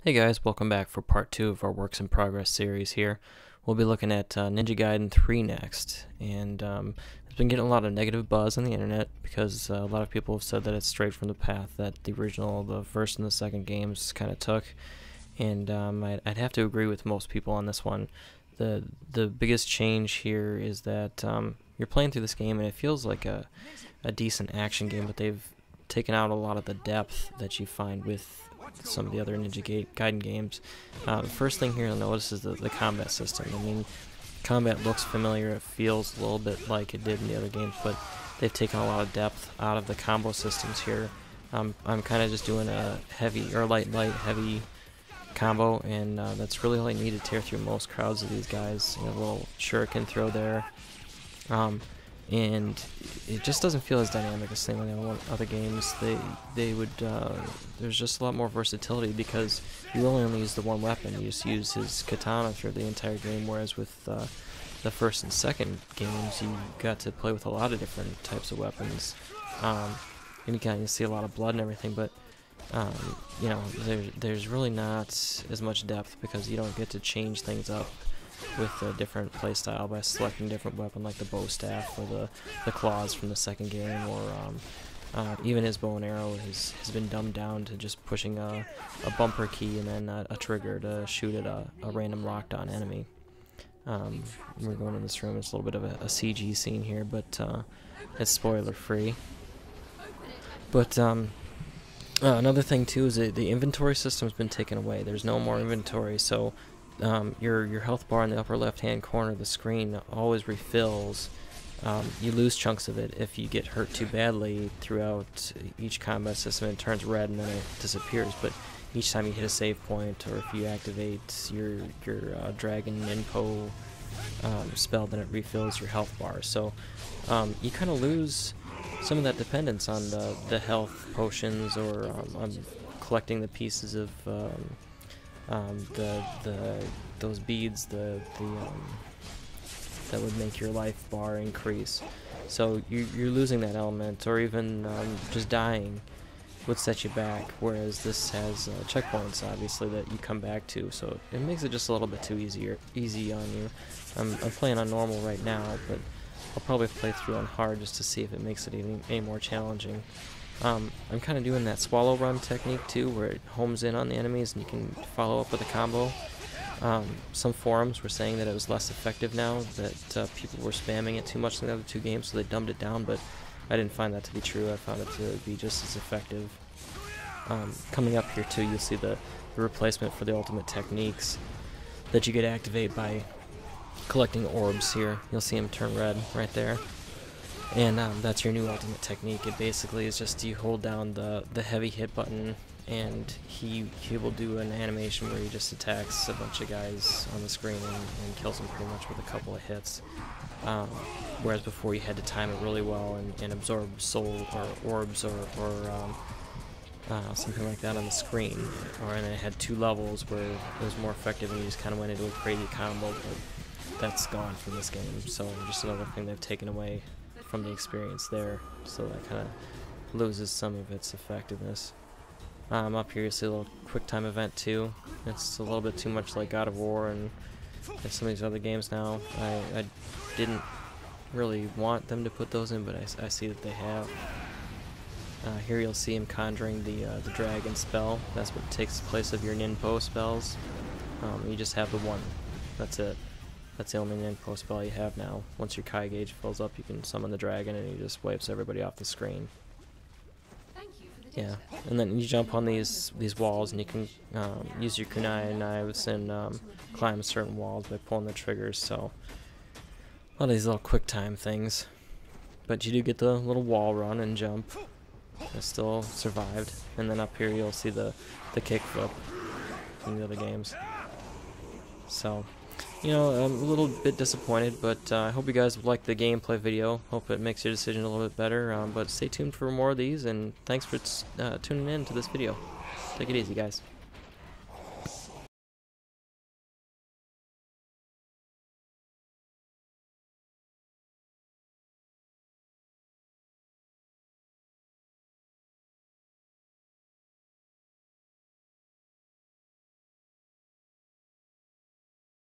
Hey guys, welcome back for part 2 of our Works in Progress series here. We'll be looking at Ninja Gaiden 3 next, and it's been getting a lot of negative buzz on the internet because a lot of people have said that it's strayed from the path that the first and the second games kind of took, and I'd have to agree with most people on this one. The biggest change here is that you're playing through this game and it feels like a decent action game, but they've taken out a lot of the depth that you find with some of the other Ninja Gaiden games. The first thing here to notice is the combat system. I mean, combat looks familiar, it feels a little bit like it did in the other games, but they've taken a lot of depth out of the combo systems here. I'm kind of just doing a heavy, or light, heavy combo, and that's really all I need to tear through most crowds of these guys. You know, a little shuriken throw there. And it just doesn't feel as dynamic as some of the other games. There's just a lot more versatility because you really only use the one weapon. You just use his katana through the entire game, whereas with the first and second games, you got to play with a lot of different types of weapons. And you kind of see a lot of blood and everything, but you know, there's really not as much depth because you don't get to change things up with a different playstyle by selecting a different weapon like the bow staff or the claws from the second game, or even his bow and arrow has been dumbed down to just pushing a bumper key and then a trigger to shoot at a random locked on enemy. We're going in this room, it's a little bit of a CG scene here, but it's spoiler free. But another thing too is that the inventory system's been taken away. There's no more inventory, so your health bar in the upper left hand corner of the screen always refills. You lose chunks of it if you get hurt too badly throughout each combat system. It turns red and then it disappears, but each time you hit a save point or if you activate your dragon Ninpo spell, then it refills your health bar. So you kind of lose some of that dependence on the health potions or on collecting the pieces of those beads that would make your life bar increase. So you're losing that element, or even just dying would set you back, whereas this has checkpoints obviously that you come back to, so it makes it just a little bit too easy on you. I'm playing on normal right now, but I'll probably play through on hard just to see if it makes it any more challenging. I'm kind of doing that swallow run technique too, where it homes in on the enemies and you can follow up with a combo. Some forums were saying that it was less effective now, that people were spamming it too much in the other two games, so they dumbed it down, but I didn't find that to be true. I found it to be just as effective. Coming up here too, you'll see the replacement for the ultimate techniques that you get activate by collecting orbs here. You'll see them turn red right there. And that's your new ultimate technique. It basically is just you hold down the heavy hit button and he will do an animation where he just attacks a bunch of guys on the screen and kills them pretty much with a couple of hits. Whereas before you had to time it really well and absorb soul or orbs or something like that on the screen. And it had two levels where it was more effective and you just kind of went into a crazy combo, but that's gone from this game. So just another thing they've taken away from the experience there, so that kind of loses some of its effectiveness. Up here you see a little quick time event too. It's a little bit too much like God of War and some of these other games now. I didn't really want them to put those in, but I see that they have. Here you'll see him conjuring the dragon spell. That's what takes place of your Ninpo spells. You just have the one. That's it. That's the only Ninpo spell you have now. Once your Kai gauge fills up, you can summon the dragon and he just wipes everybody off the screen. Yeah, and then you jump on these walls and you can use your kunai knives and climb certain walls by pulling the triggers, so a lot of these little quick time things. But you do get the little wall run and jump. I still survived. And then up here you'll see the kick flip from the other games. So, you know, I'm a little bit disappointed, but I hope you guys like the gameplay video. Hope it makes your decision a little bit better, but stay tuned for more of these, and thanks for tuning in to this video. Take it easy, guys.